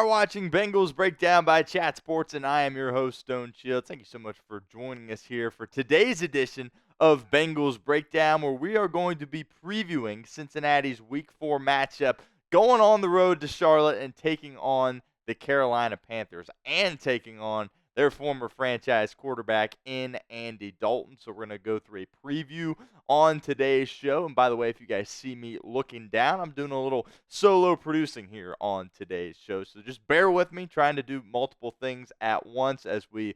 are watching Bengals Breakdown by Chat Sports, and I am your host, Stone Shields. Thank you so much for joining us here for today's edition of Bengals Breakdown, where we are going to be previewing Cincinnati's Week 4 matchup, going on the road to Charlotte and taking on the Carolina Panthers, and taking on their former franchise quarterback in Andy Dalton. So we're going to go through a preview on today's show. And by the way, if you guys see me looking down, I'm doing a little solo producing here on today's show. So just bear with me, trying to do multiple things at once as we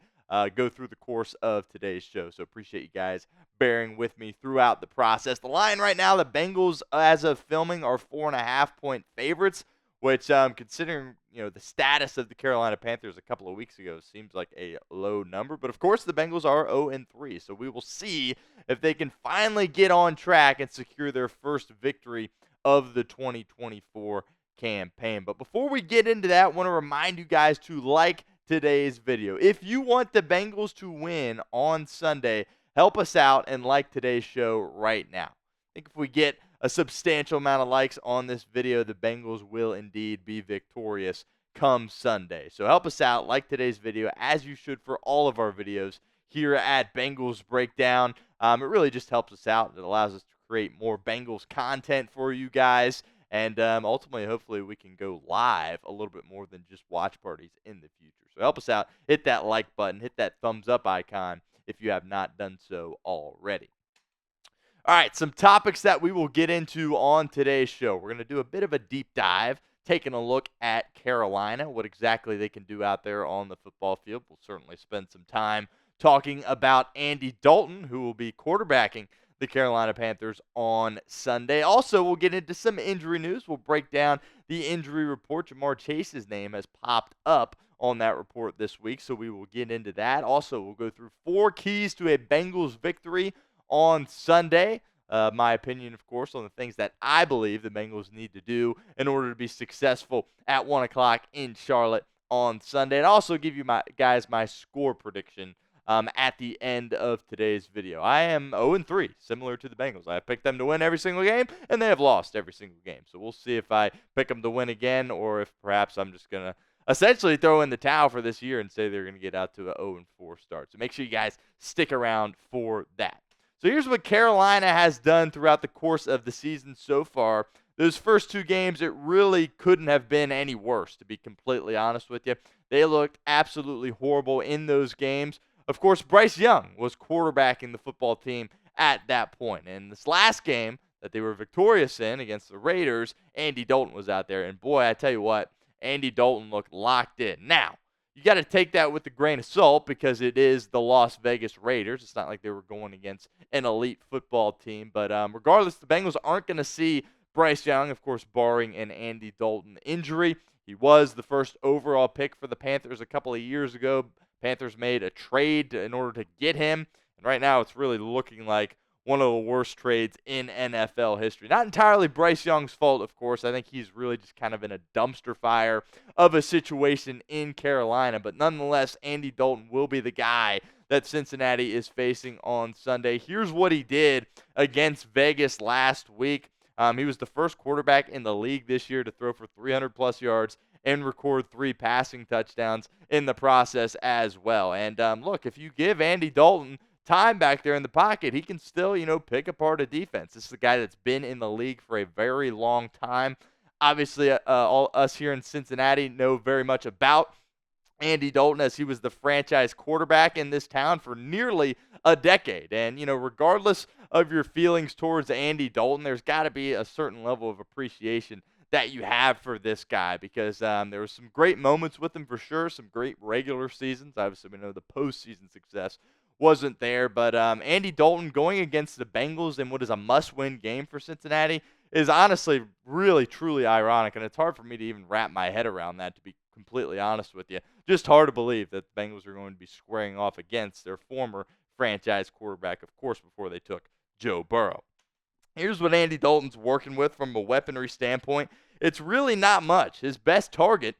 go through the course of today's show. So appreciate you guys bearing with me throughout the process. The line right now, the Bengals, as of filming, are 4.5-point favorites, which considering the status of the Carolina Panthers a couple of weeks ago seems like a low number. But of course, the Bengals are 0-3, so we will see if they can finally get on track and secure their first victory of the 2024 campaign. But before we get into that, I want to remind you guys to like today's video. If you want the Bengals to win on Sunday, help us out and like today's show right now. I think if we get a substantial amount of likes on this video, the Bengals will indeed be victorious come Sunday. So help us out, like today's video, as you should for all of our videos here at Bengals Breakdown. It really just helps us out. It allows us to create more Bengals content for you guys. And ultimately, hopefully, we can go live a little bit more than just watch parties in the future. So help us out. Hit that like button. Hit that thumbs up icon if you have not done so already. All right, some topics that we will get into on today's show. We're going to do a bit of a deep dive, taking a look at Carolina, what exactly they can do out there on the football field. We'll certainly spend some time talking about Andy Dalton, who will be quarterbacking the Carolina Panthers on Sunday. Also, we'll get into some injury news. We'll break down the injury report. Jamar Chase's name has popped up on that report this week, so we will get into that. Also, we'll go through 4 keys to a Bengals victory on Sunday. My opinion, of course, on the things that I believe the Bengals need to do in order to be successful at 1 o'clock in Charlotte on Sunday. And also give you my score prediction at the end of today's video. I am 0-3, similar to the Bengals. I picked them to win every single game, and they have lost every single game. So we'll see if I pick them to win again, or if perhaps I'm just going to essentially throw in the towel for this year and say they're going to get out to an 0-4 start. So make sure you guys stick around for that. So here's what Carolina has done throughout the course of the season so far. Those first 2 games, it really couldn't have been any worse, to be completely honest with you. They looked absolutely horrible in those games. Of course, Bryce Young was quarterbacking the football team at that point. And this last game that they were victorious in against the Raiders, Andy Dalton was out there. And boy, I tell you what, Andy Dalton looked locked in. Now, you got to take that with a grain of salt because it is the Las Vegas Raiders. It's not like they were going against an elite football team. But regardless, the Bengals aren't going to see Bryce Young, of course, barring an Andy Dalton injury. He was the first overall pick for the Panthers a couple of years ago. Panthers made a trade in order to get him. And right now it's really looking like one of the worst trades in NFL history. Not entirely Bryce Young's fault, of course. I think he's really just kind of in a dumpster fire of a situation in Carolina. But nonetheless, Andy Dalton will be the guy that Cincinnati is facing on Sunday. Here's what he did against Vegas last week. He was the first quarterback in the league this year to throw for 300-plus yards and record 3 passing touchdowns in the process as well. And look, if you give Andy Dalton time back there in the pocket, he can still, pick apart a defense. This is a guy that's been in the league for a very long time. Obviously, all us here in Cincinnati know very much about Andy Dalton, as he was the franchise quarterback in this town for nearly a decade. And, regardless of your feelings towards Andy Dalton, there's got to be a certain level of appreciation that you have for this guy, because there were some great moments with him for sure, some great regular seasons. Obviously, we know the postseason success wasn't there, but Andy Dalton going against the Bengals in what is a must-win game for Cincinnati is honestly really, truly ironic, and it's hard for me to even wrap my head around that, to be completely honest with you. Just hard to believe that the Bengals are going to be squaring off against their former franchise quarterback, of course, before they took Joe Burrow. Here's what Andy Dalton's working with from a weaponry standpoint. It's really not much. His best target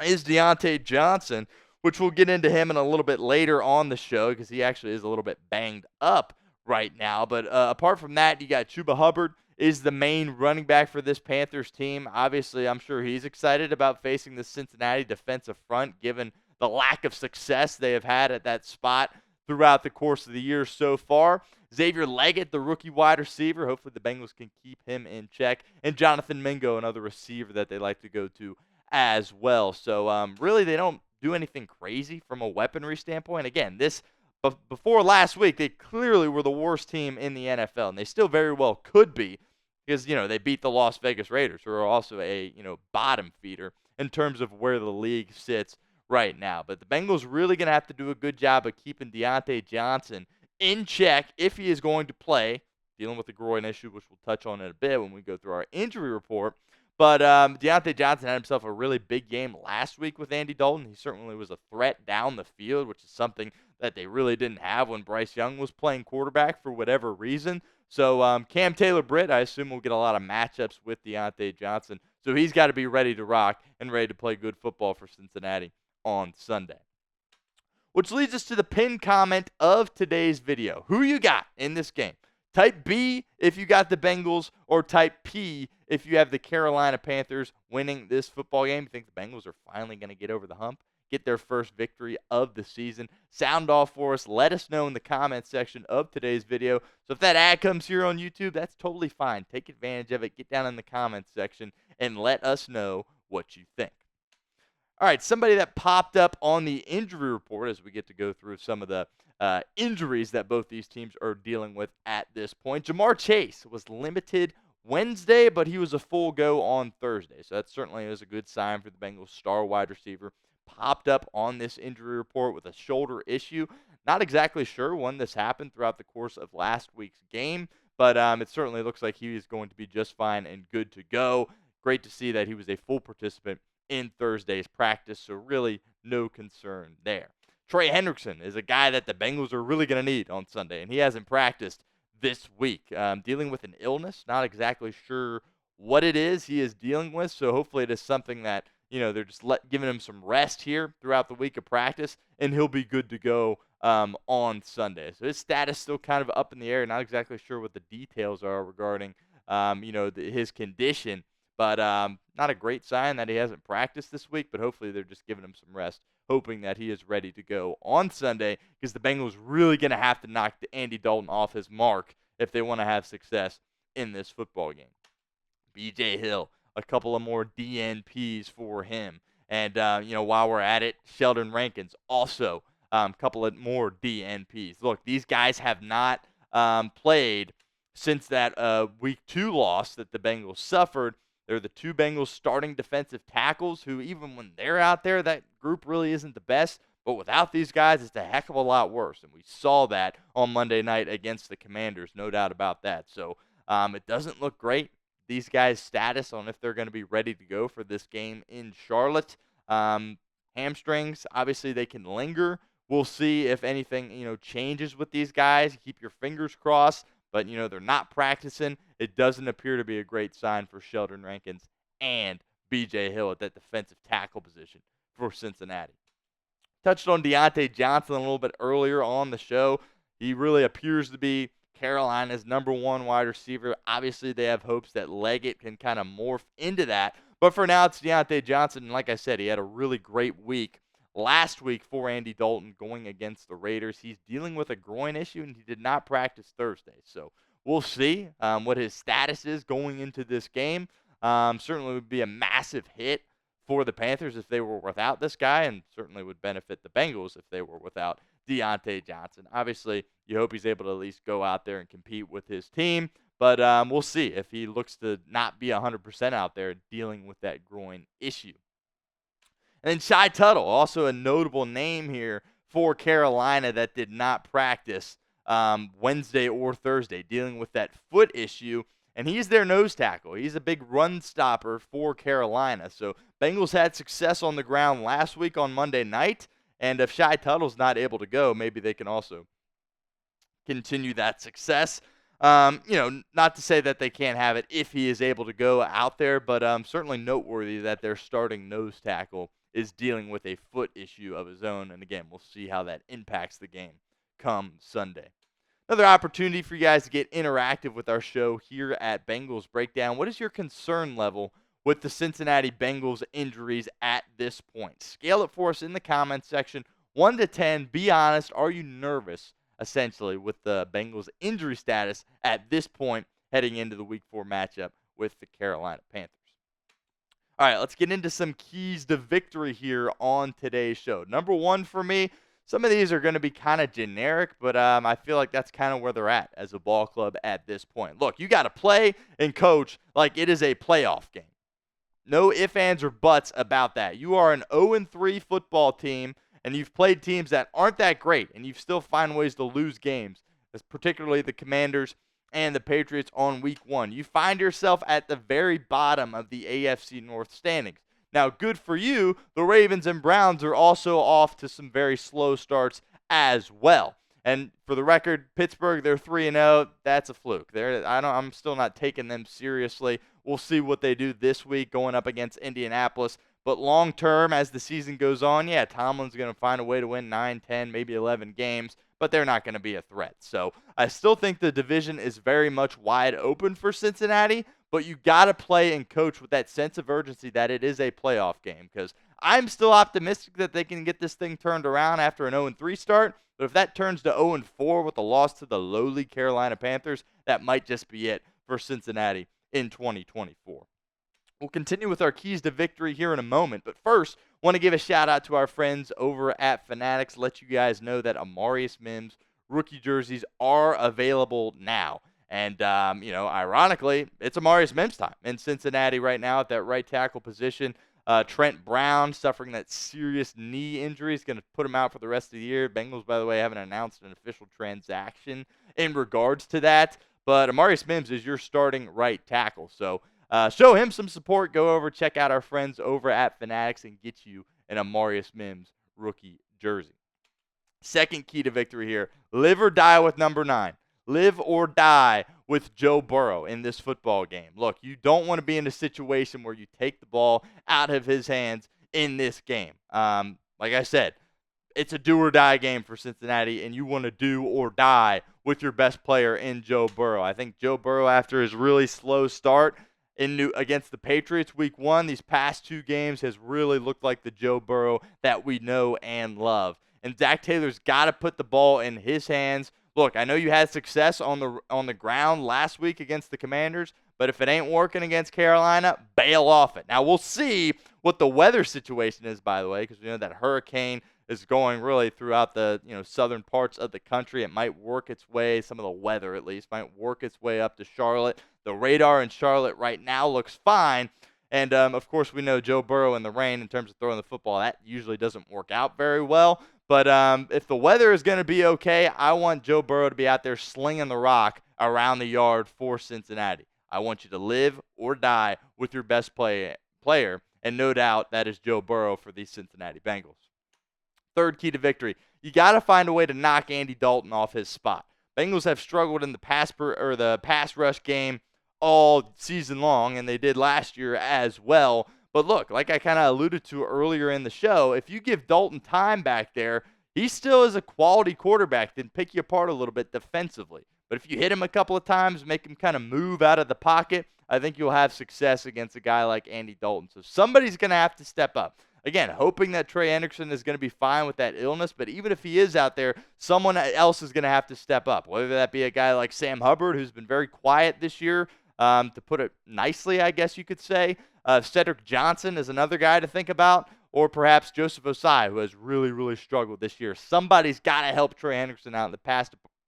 is Deontay Johnson, which we'll get into him in a little bit later on the show because he actually is a little bit banged up right now. But apart from that, you got Chuba Hubbard is the main running back for this Panthers team. Obviously, I'm sure he's excited about facing the Cincinnati defensive front, given the lack of success they have had at that spot throughout the course of the year so far. Xavier Leggett, the rookie wide receiver, hopefully the Bengals can keep him in check. And Jonathan Mingo, another receiver that they like to go to as well. So really they don't do anything crazy from a weaponry standpoint. Again, before last week, they clearly were the worst team in the NFL, and they still very well could be because, they beat the Las Vegas Raiders, who are also a, bottom feeder in terms of where the league sits right now. But the Bengals really going to have to do a good job of keeping Deontay Johnson in check if he is going to play, dealing with the groin issue, which we'll touch on in a bit when we go through our injury report. But Deontay Johnson had himself a really big game last week with Andy Dalton. He certainly was a threat down the field, which is something that they really didn't have when Bryce Young was playing quarterback for whatever reason. So Cam Taylor-Britt, I assume, will get a lot of matchups with Deontay Johnson. So he's got to be ready to rock and ready to play good football for Cincinnati on Sunday. Which leads us to the pinned comment of today's video. Who you got in this game? Type B if you got the Bengals, or type P if you have the Carolina Panthers winning this football game. You think the Bengals are finally going to get over the hump, get their first victory of the season? Sound off for us. Let us know in the comment section of today's video. So if that ad comes here on YouTube, that's totally fine. Take advantage of it. Get down in the comments section and let us know what you think. All right, somebody that popped up on the injury report as we get to go through some of the injuries that both these teams are dealing with at this point. Jamar Chase was limited Wednesday, but he was a full go on Thursday. So that certainly is a good sign for the Bengals star wide receiver. Popped up on this injury report with a shoulder issue. Not exactly sure when this happened throughout the course of last week's game, but it certainly looks like he is going to be just fine and good to go. Great to see that he was a full participant in Thursday's practice, so really no concern there. Trey Hendrickson is a guy that the Bengals are really going to need on Sunday, and he hasn't practiced this week. Dealing with an illness, not exactly sure what it is he is dealing with, so hopefully it is something that, they're just giving him some rest here throughout the week of practice, and he'll be good to go on Sunday. So his status still kind of up in the air, not exactly sure what the details are regarding, his condition. But not a great sign that he hasn't practiced this week, but hopefully they're just giving him some rest, hoping that he is ready to go on Sunday, because the Bengals really going to have to knock Andy Dalton off his mark if they want to have success in this football game. B.J. Hill, a couple of more DNPs for him. And, while we're at it, Sheldon Rankins, also a couple of more DNPs. Look, these guys have not played since that Week 2 loss that the Bengals suffered. They're the two Bengals starting defensive tackles who, even when they're out there, that group really isn't the best. But without these guys, it's a heck of a lot worse. And we saw that on Monday night against the Commanders, no doubt about that. So it doesn't look great. These guys' status on if they're going to be ready to go for this game in Charlotte. Hamstrings, obviously they can linger. We'll see if anything, changes with these guys. Keep your fingers crossed. But, they're not practicing. It doesn't appear to be a great sign for Sheldon Rankins and B.J. Hill at that defensive tackle position for Cincinnati. Touched on Deontay Johnson a little bit earlier on the show. He really appears to be Carolina's number one wide receiver. Obviously, they have hopes that Leggett can kind of morph into that. But for now, it's Deontay Johnson. And like I said, he had a really great week last week for Andy Dalton going against the Raiders. He's dealing with a groin issue, and he did not practice Thursday. So we'll see what his status is going into this game. Certainly would be a massive hit for the Panthers if they were without this guy, and certainly would benefit the Bengals if they were without Deontay Johnson. Obviously, you hope he's able to at least go out there and compete with his team, but we'll see if he looks to not be 100% out there dealing with that groin issue. And then Shy Tuttle, also a notable name here for Carolina that did not practice Wednesday or Thursday, dealing with that foot issue. And he's their nose tackle. He's a big run stopper for Carolina. So Bengals had success on the ground last week on Monday night. And if Shy Tuttle's not able to go, maybe they can also continue that success. Not to say that they can't have it if he is able to go out there, but certainly noteworthy that their starting nose tackle is dealing with a foot issue of his own. And again, we'll see how that impacts the game come Sunday. Another opportunity for you guys to get interactive with our show here at Bengals Breakdown. What is your concern level with the Cincinnati Bengals injuries at this point? Scale it for us in the comments section. 1 to 10, be honest. Are you nervous, essentially, with the Bengals injury status at this point heading into the Week 4 matchup with the Carolina Panthers? All right, let's get into some keys to victory here on today's show. Number one for me, some of these are going to be kind of generic, but I feel like that's kind of where they're at as a ball club at this point. Look, you got to play and coach like it is a playoff game. No ifs, ands, or buts about that. You are an 0-3 football team, and you've played teams that aren't that great, and you've still found ways to lose games, particularly the Commanders and the Patriots on week 1. You find yourself at the very bottom of the AFC North standings. Now, good for you, the Ravens and Browns are also off to some very slow starts as well. And for the record, Pittsburgh, they're 3-0. That's a fluke. I'm still not taking them seriously. We'll see what they do this week going up against Indianapolis. But long term, as the season goes on, yeah, Tomlin's going to find a way to win 9, 10, maybe 11 games, but they're not going to be a threat. So I still think the division is very much wide open for Cincinnati, but you got to play and coach with that sense of urgency that it is a playoff game, because I'm still optimistic that they can get this thing turned around after an 0-3 start. But if that turns to 0-4 with a loss to the lowly Carolina Panthers, that might just be it for Cincinnati in 2024. We'll continue with our keys to victory here in a moment. But first, want to give a shout out to our friends over at Fanatics. Let you guys know that Amarius Mims rookie jerseys are available now. And, ironically, it's Amarius Mims time in Cincinnati right now at that right tackle position. Trent Brown suffering that serious knee injury is going to put him out for the rest of the year. Bengals, by the way, haven't announced an official transaction in regards to that. But Amarius Mims is your starting right tackle. So show him some support. Go over, check out our friends over at Fanatics, and get you an Amarius Mims rookie jersey. Second key to victory here, live or die with number 9. Live or die with Joe Burrow in this football game. Look, you don't want to be in a situation where you take the ball out of his hands in this game. Like I said, it's a do-or-die game for Cincinnati, and you want to do or die with your best player in Joe Burrow. I think Joe Burrow, after his really slow start against the Patriots week 1, these past 2 games has really looked like the Joe Burrow that we know and love. And Zac Taylor's got to put the ball in his hands. Look, I know you had success on the ground last week against the Commanders, but if it ain't working against Carolina, bail off it. Now, we'll see what the weather situation is, by the way, because we know that hurricane is going really throughout the southern parts of the country. It might work its way, some of the weather at least, might work its way up to Charlotte. The radar in Charlotte right now looks fine. And, of course, we know Joe Burrow in the rain in terms of throwing the football. That usually doesn't work out very well. But if the weather is going to be okay, I want Joe Burrow to be out there slinging the rock around the yard for Cincinnati. I want you to live or die with your best player, and no doubt that is Joe Burrow for the Cincinnati Bengals. Third key to victory, you got to find a way to knock Andy Dalton off his spot. Bengals have struggled in the pass rush game all season long, and they did last year as well. But look, like I kind of alluded to earlier in the show, if you give Dalton time back there, he still is a quality quarterback that can pick you apart a little bit defensively. But if you hit him a couple of times, make him kind of move out of the pocket, I think you'll have success against a guy like Andy Dalton. So somebody's going to have to step up. Again, hoping that Trey Hendrickson is going to be fine with that illness, but even if he is out there, someone else is going to have to step up, whether that be a guy like Sam Hubbard, who's been very quiet this year, to put it nicely, I guess you could say. Cedric Johnson is another guy to think about, or perhaps Joseph Osai, who has really, really struggled this year. Somebody's got to help Trey Hendrickson out in the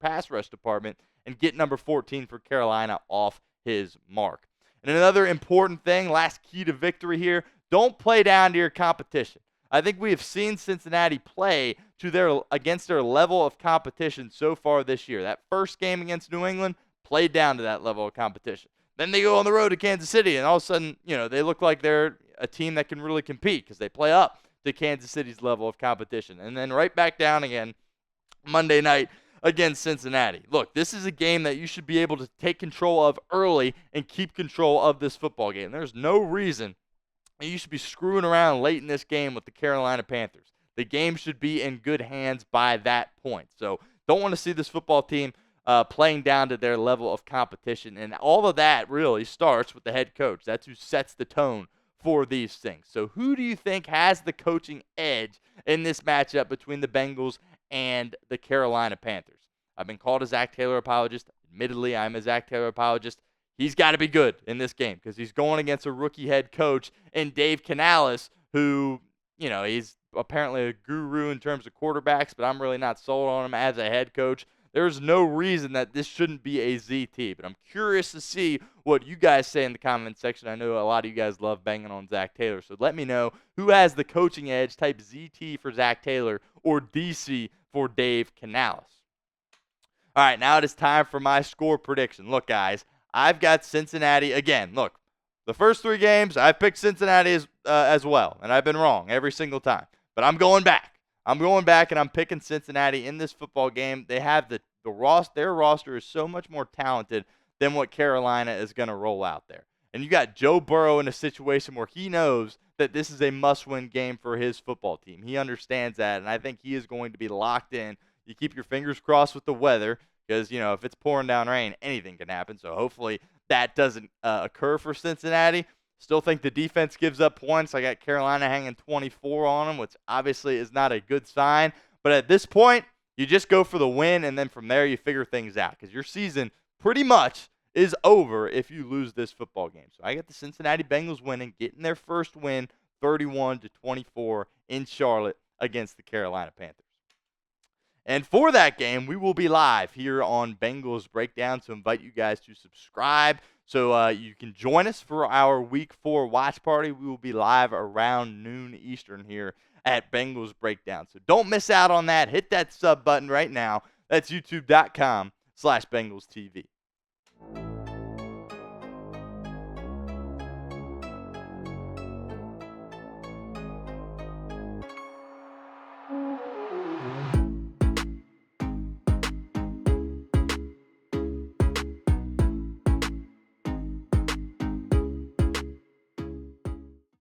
pass rush department and get number 14 for Carolina off his mark. And another important thing, last key to victory here, don't play down to your competition. I think we have seen Cincinnati play against their level of competition so far this year. That first game against New England played down to that level of competition. Then they go on the road to Kansas City, and all of a sudden, they look like they're a team that can really compete because they play up to Kansas City's level of competition. And then right back down again Monday night against Cincinnati. Look, this is a game that you should be able to take control of early and keep control of this football game. There's no reason you should be screwing around late in this game with the Carolina Panthers. The game should be in good hands by that point. So don't want to see this football team playing down to their level of competition. And all of that really starts with the head coach. That's who sets the tone for these things. So who do you think has the coaching edge in this matchup between the Bengals and the Carolina Panthers? I've been called a Zac Taylor apologist. Admittedly, I'm a Zac Taylor apologist. He's got to be good in this game because he's going against a rookie head coach in Dave Canales, who, he's apparently a guru in terms of quarterbacks, but I'm really not sold on him as a head coach. There's no reason that this shouldn't be a ZT, but I'm curious to see what you guys say in the comment section. I know a lot of you guys love banging on Zac Taylor, so let me know who has the coaching edge. Type ZT for Zac Taylor or DC for Dave Canales. All right, now it is time for my score prediction. Look, guys, I've got Cincinnati again. Look, the first 3 games, I've picked Cincinnati as well, and I've been wrong every single time. But I'm going back. I'm going back, and I'm picking Cincinnati in this football game. They have their roster is so much more talented than what Carolina is going to roll out there. And you got Joe Burrow in a situation where he knows that this is a must-win game for his football team. He understands that, and I think he is going to be locked in. You keep your fingers crossed with the weather because, if it's pouring down rain, anything can happen. So hopefully that doesn't occur for Cincinnati. Still think the defense gives up points. I got Carolina hanging 24 on them, which obviously is not a good sign. But at this point, you just go for the win, and then from there you figure things out because your season pretty much is over if you lose this football game. So I got the Cincinnati Bengals winning, getting their first win, 31-24 in Charlotte against the Carolina Panthers. And for that game, we will be live here on Bengals Breakdown, so invite you guys to subscribe so you can join us for our Week 4 watch party. We will be live around noon Eastern here at Bengals Breakdown. So don't miss out on that. Hit that sub button right now. That's youtube.com/BengalsTV.